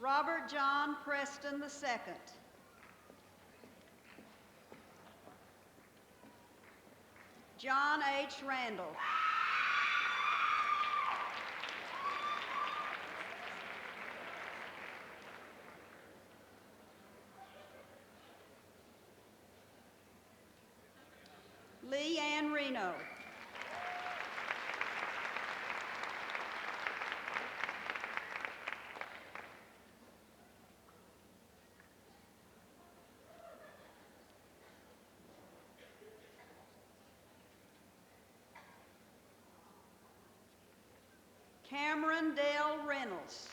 Robert John Preston II. John H. Randall. Lee Ann Reno. Cameron Dale Reynolds.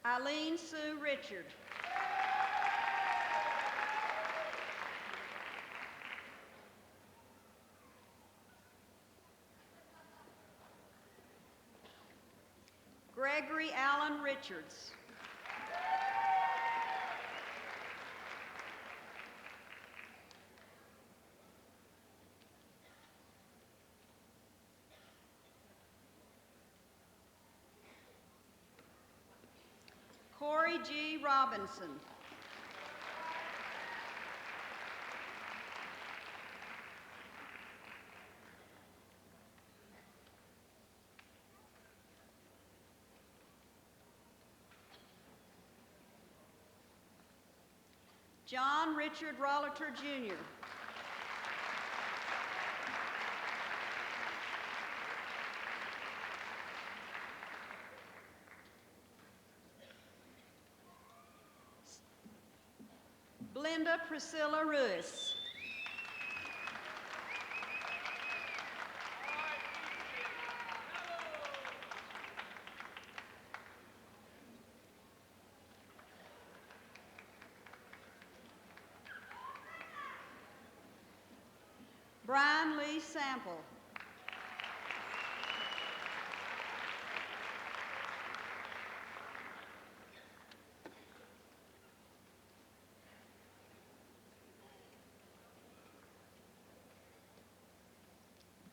Eileen Sue Richard. Gregory Allen Richards. Corey G. Robinson. John Richard Rollater, Jr. Belinda Priscilla Ruiz. Brian Lee Sample.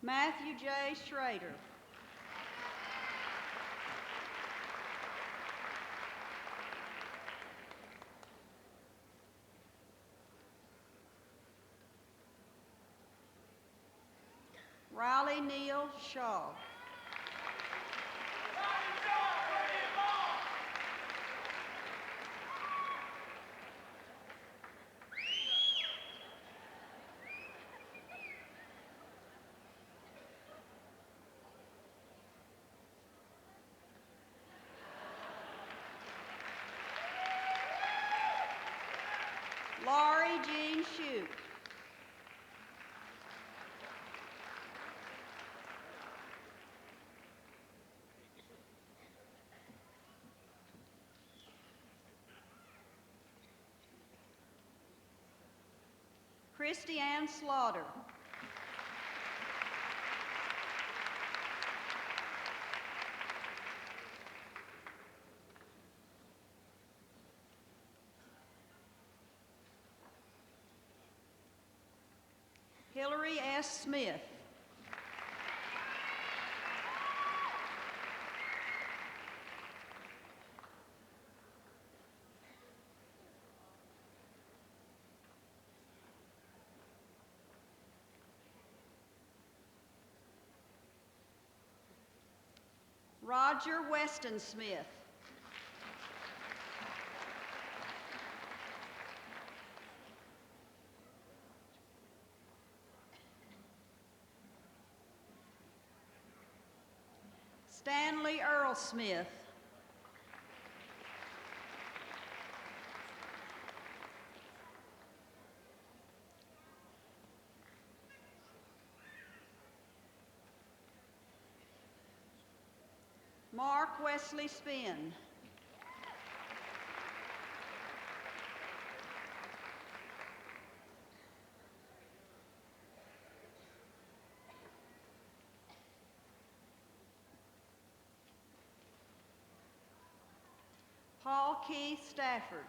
Matthew J. Schrader. Riley Neal Shaw. Laurie Jean Shute. Christy Ann Slaughter. Hillary S. Smith. Roger Weston Smith. Stanley Earl Smith. Mark Wesley Spinn. Paul Keith Stafford.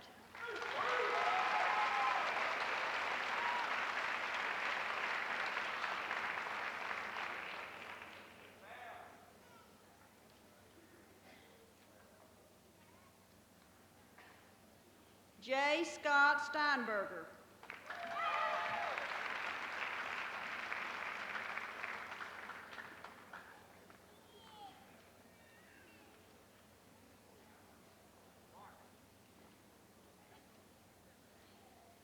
J. Scott Steinberger.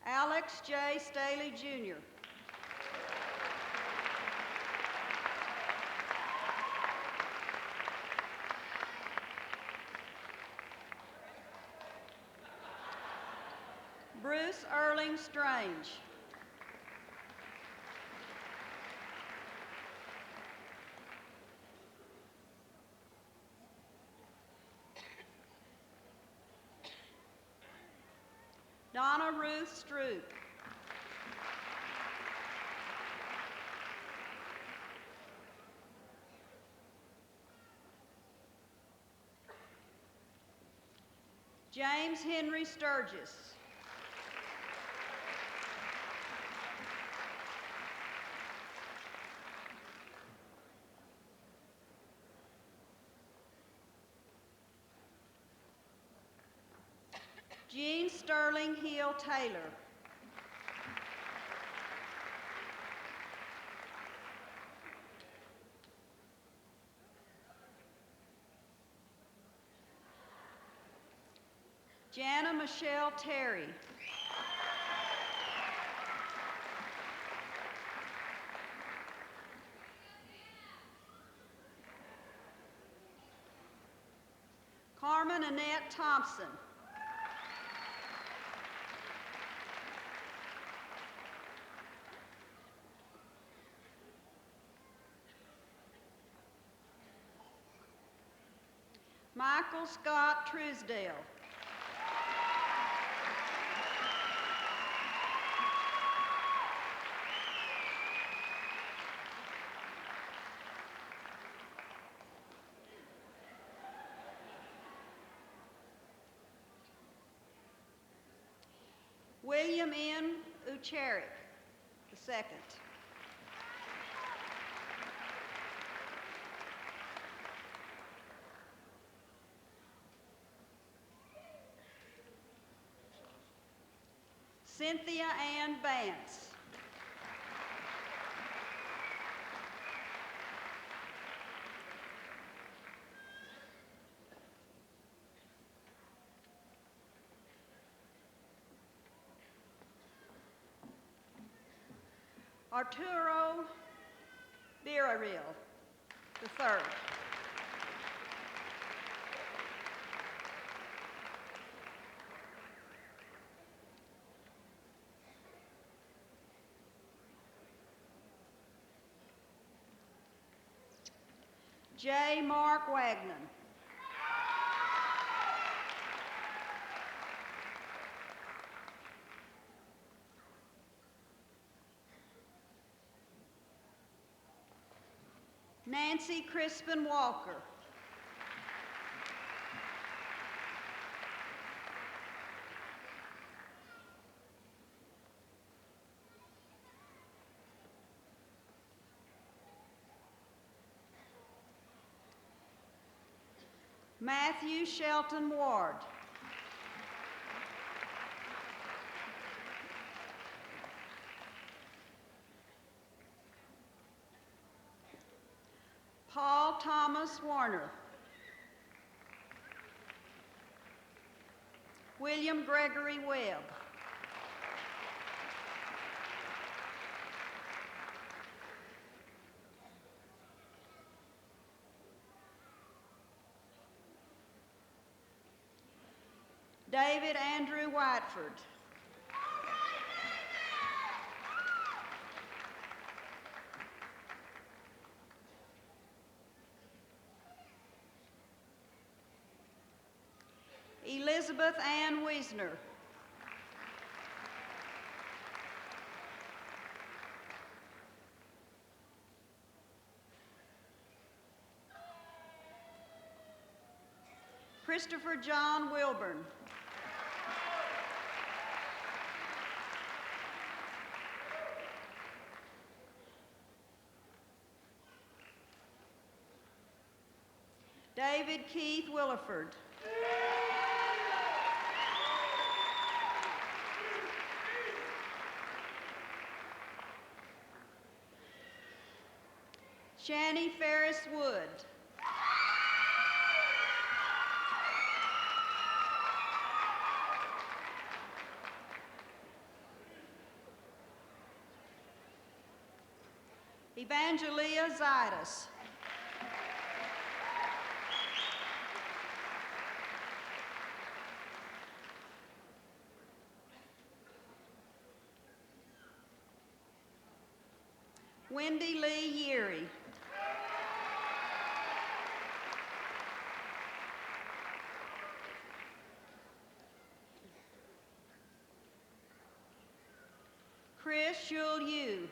Alex J. Staley, Jr. Bruce Erling Strange. Donna Ruth Stroop. James Henry Sturgis. Jean Sterling Hill Taylor. Jana Michelle Terry. Carmen Annette Thompson. Michael Scott Truesdale. William N. Ucherik, II. Cynthia Ann Vance. Arturo Villarreal, III. J. Mark Wagner. Nancy Crispin Walker. Matthew Shelton Ward. Paul Thomas Warner. William Gregory Webb. David Andrew Whiteford. Elizabeth Ann Wiesner. Christopher John Wilburn. David Keith Williford. Shani Ferris Wood. Evangelia Zaitis. Wendy Lee Yeary. Chris Shul Yu.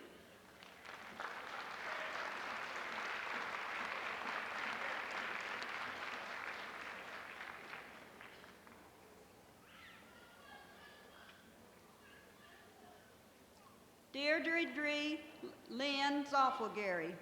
Deirdre Dree Lynn Zoffel-Gary.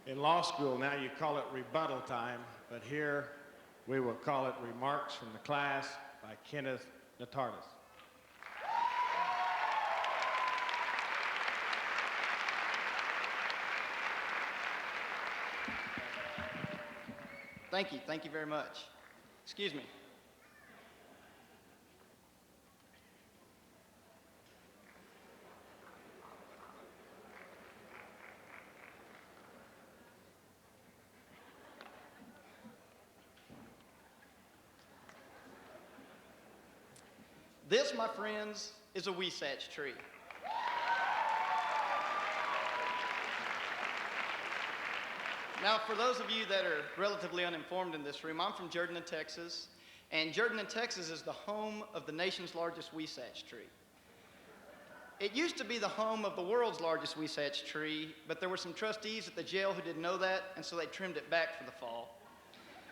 In law school, now you call it rebuttal time, but here we will call it Remarks from the Class by Kenneth Natardis. Thank you very much. Excuse me. This, my friends, is a Wasatch tree. Now, for those of you that are relatively uninformed in this room, I'm from Jordan, Texas, and Jordan, Texas is the home of the nation's largest Wasatch tree. It used to be the home of the world's largest Wasatch tree, but there were some trustees at the jail who didn't know that, and so they trimmed it back for the fall.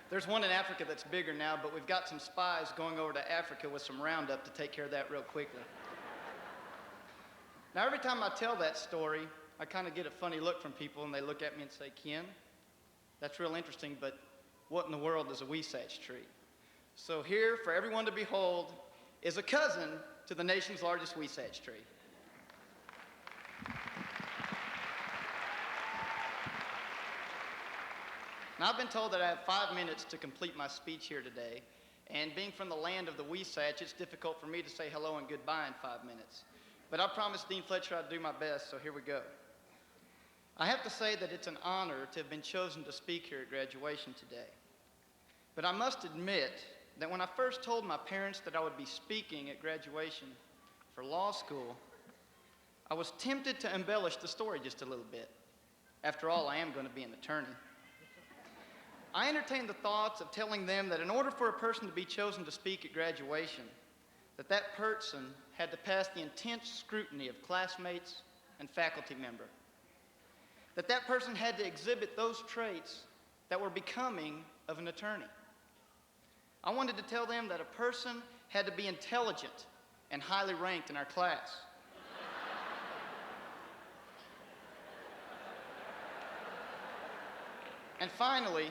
There's one in Africa that's bigger now, but we've got some spies going over to Africa with some Roundup to take care of that real quickly. Now, every time I tell that story, I kind of get a funny look from people, and they look at me and say, Ken, that's real interesting, but what in the world is a Wasatch tree? So here, for everyone to behold, is a cousin to the nation's largest Wasatch tree. Now, I've been told that I have 5 minutes to complete my speech here today, and being from the land of the Wasatch, it's difficult for me to say hello and goodbye in 5 minutes. But I promised Dean Fletcher I'd do my best, so here we go. I have to say that it's an honor to have been chosen to speak here at graduation today. But I must admit that when I first told my parents that I would be speaking at graduation for law school, I was tempted to embellish the story just a little bit. After all, I am going to be an attorney. I entertained the thoughts of telling them that in order for a person to be chosen to speak at graduation, that person had to pass the intense scrutiny of classmates and faculty members. That person had to exhibit those traits that were becoming of an attorney. I wanted to tell them that a person had to be intelligent and highly ranked in our class. And finally,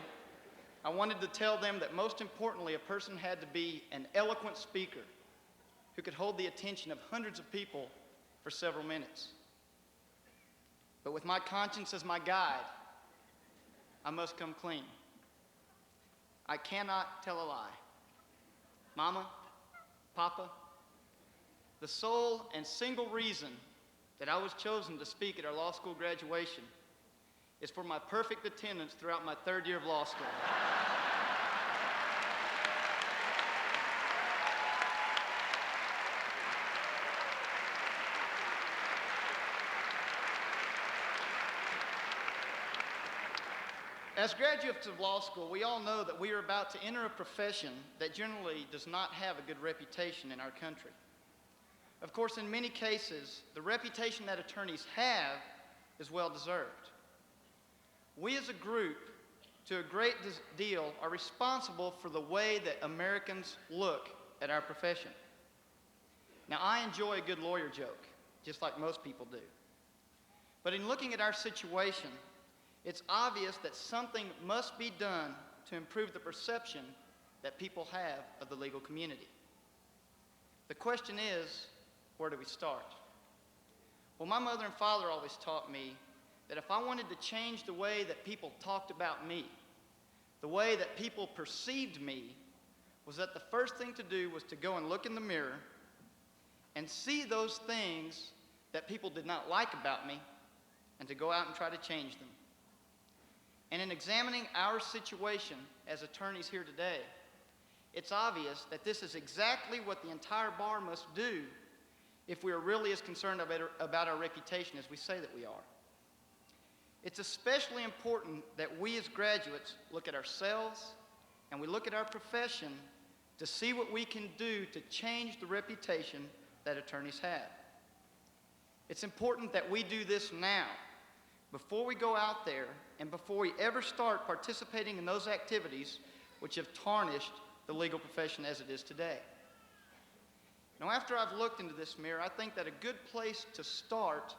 I wanted to tell them that most importantly, a person had to be an eloquent speaker who could hold the attention of hundreds of people for several minutes. But with my conscience as my guide, I must come clean. I cannot tell a lie. Mama, Papa, the sole and single reason that I was chosen to speak at our law school graduation is for my perfect attendance throughout my third year of law school. As graduates of law school, we all know that we are about to enter a profession that generally does not have a good reputation in our country. Of course, in many cases, the reputation that attorneys have is well deserved. We as a group, to a great deal, are responsible for the way that Americans look at our profession. Now, I enjoy a good lawyer joke, just like most people do. But in looking at our situation, it's obvious that something must be done to improve the perception that people have of the legal community. The question is, where do we start? Well, my mother and father always taught me that if I wanted to change the way that people talked about me, the way that people perceived me, was that the first thing to do was to go and look in the mirror and see those things that people did not like about me and to go out and try to change them. And in examining our situation as attorneys here today, it's obvious that this is exactly what the entire bar must do if we are really as concerned about our reputation as we say that we are. It's especially important that we as graduates look at ourselves and we look at our profession to see what we can do to change the reputation that attorneys have. It's important that we do this now, before we go out there and before we ever start participating in those activities which have tarnished the legal profession as it is today. Now, after I've looked into this mirror, I think that a good place to start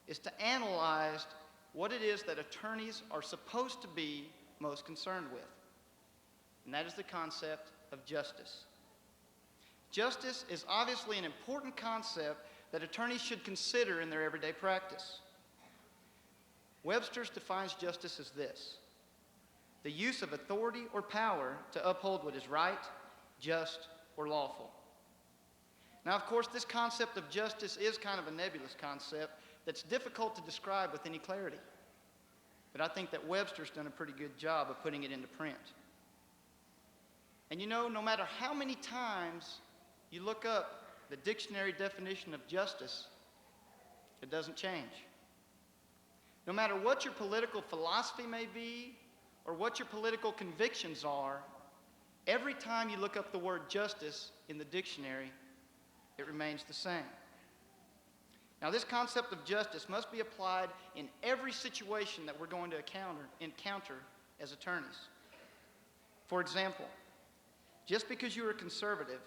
is to analyze what it is that attorneys are supposed to be most concerned with. And that is the concept of justice. Justice is obviously an important concept that attorneys should consider in their everyday practice. Webster's defines justice as this: the use of authority or power to uphold what is right, just, or lawful. Now, of course, this concept of justice is kind of a nebulous concept that's difficult to describe with any clarity. But I think that Webster's done a pretty good job of putting it into print. And you know, no matter how many times you look up the dictionary definition of justice, it doesn't change. No matter what your political philosophy may be or what your political convictions are, every time you look up the word justice in the dictionary, it remains the same. Now, this concept of justice must be applied in every situation that we're going to encounter as attorneys. For example, just because you are conservative,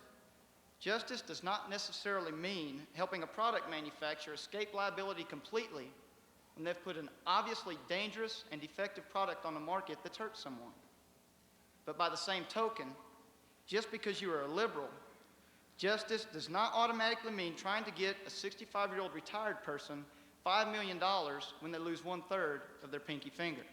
justice does not necessarily mean helping a product manufacturer escape liability completely when they've put an obviously dangerous and defective product on the market that's hurt someone. But by the same token, just because you are a liberal, justice does not automatically mean trying to get a 65-year-old retired person $5 million when they lose 1/3 of their pinky finger.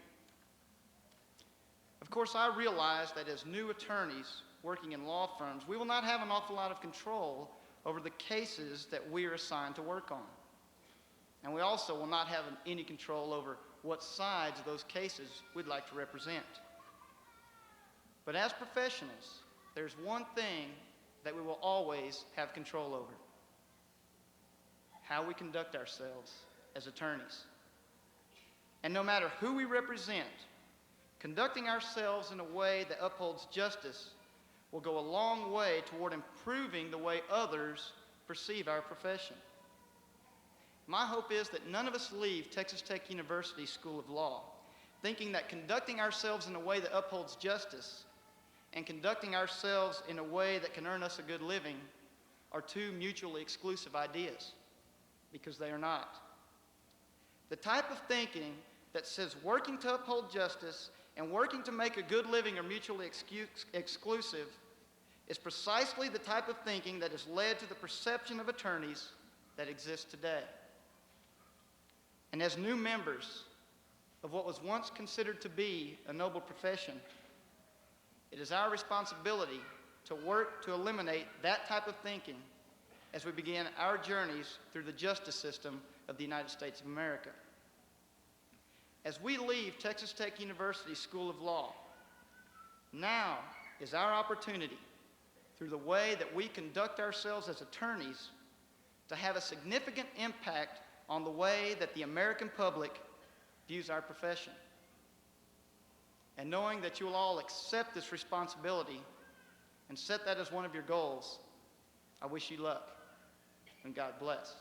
Of course, I realize that as new attorneys working in law firms, we will not have an awful lot of control over the cases that we are assigned to work on. And we also will not have any control over what sides of those cases we'd like to represent. But as professionals, there's one thing that we will always have control over: how we conduct ourselves as attorneys. And no matter who we represent, conducting ourselves in a way that upholds justice will go a long way toward improving the way others perceive our profession. My hope is that none of us leave Texas Tech University School of Law thinking that conducting ourselves in a way that upholds justice and conducting ourselves in a way that can earn us a good living are two mutually exclusive ideas, because they are not. The type of thinking that says working to uphold justice and working to make a good living are mutually exclusive is precisely the type of thinking that has led to the perception of attorneys that exists today. And as new members of what was once considered to be a noble profession, it is our responsibility to work to eliminate that type of thinking as we begin our journeys through the justice system of the United States of America. As we leave Texas Tech University School of Law, now is our opportunity, through the way that we conduct ourselves as attorneys, to have a significant impact on the way that the American public views our profession. And knowing that you will all accept this responsibility and set that as one of your goals, I wish you luck and God bless.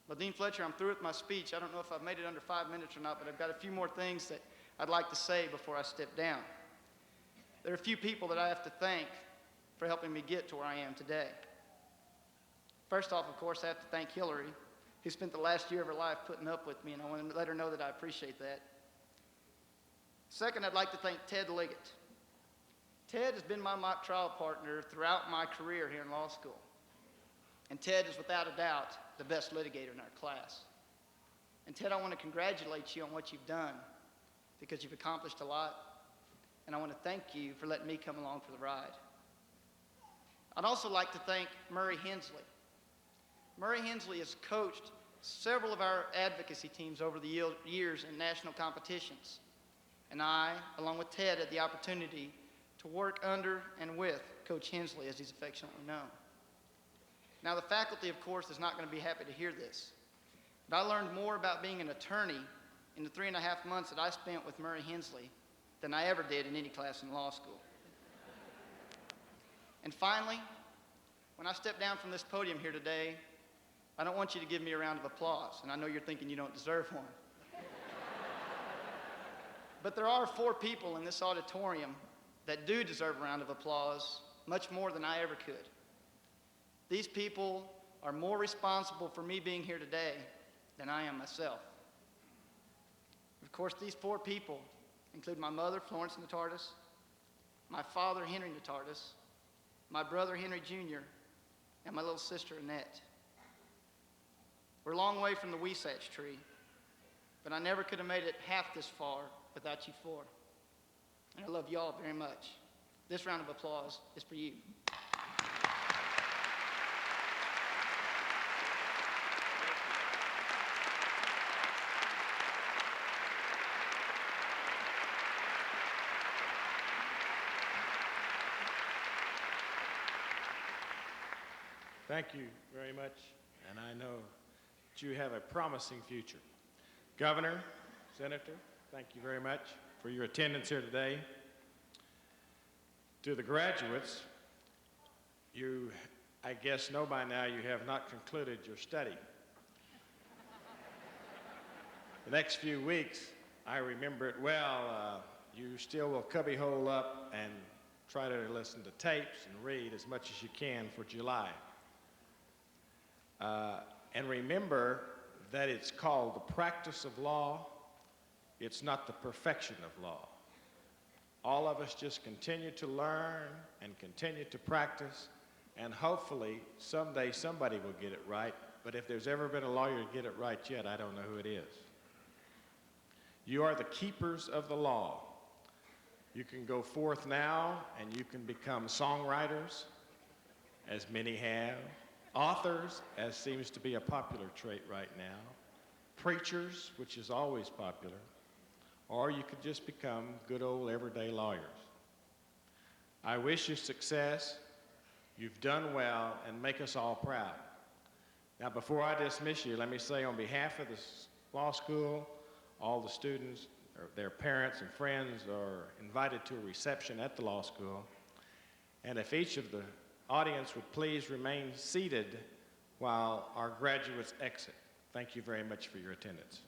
Well, Dean Fletcher, I'm through with my speech. I don't know if I've made it under 5 minutes or not, but I've got a few more things that I'd like to say before I step down. There are a few people that I have to thank for helping me get to where I am today. First off, of course, I have to thank Hillary, who spent the last year of her life putting up with me, and I want to let her know that I appreciate that. Second, I'd like to thank Ted Liggett. Ted has been my mock trial partner throughout my career here in law school. And Ted is without a doubt the best litigator in our class. And Ted, I want to congratulate you on what you've done because you've accomplished a lot. And I want to thank you for letting me come along for the ride. I'd also like to thank Murray Hensley. Murray Hensley has coached several of our advocacy teams over the years in national competitions. And I, along with Ted, had the opportunity to work under and with Coach Hensley, as he's affectionately known. Now, the faculty, of course, is not going to be happy to hear this, but I learned more about being an attorney in the 3.5 months that I spent with Murray Hensley than I ever did in any class in law school. And finally, when I step down from this podium here today, I don't want you to give me a round of applause, and I know you're thinking you don't deserve one. But there are 4 people in this auditorium that do deserve a round of applause, much more than I ever could. These people are more responsible for me being here today than I am myself. Of course, these 4 people include my mother, Florence Natardis, my father, Henry Natardis, my brother, Henry Jr., and my little sister, Annette. We're a long way from the Wasatch tree, but I never could have made it half this far without you 4. And I love you all very much. This round of applause is for you. Thank you very much, and I know that you have a promising future. Governor, Senator, thank you very much for your attendance here today. To the graduates, you, I guess, know by now you have not concluded your study. The next few weeks, I remember it well, you still will cubbyhole up and try to listen to tapes and read as much as you can for July. And remember that it's called the practice of law. It's not the perfection of law. All of us just continue to learn and continue to practice, and hopefully someday somebody will get it right. But if there's ever been a lawyer to get it right yet, I don't know who it is. You are the keepers of the law. You can go forth now and you can become songwriters, as many have, authors, as seems to be a popular trait right now, preachers, which is always popular, or you could just become good old everyday lawyers. I wish you success. You've done well, and make us all proud. Now, before I dismiss you, let me say on behalf of the law school, all the students, or their parents and friends are invited to a reception at the law school. And if each of the audience would please remain seated while our graduates exit. Thank you very much for your attendance.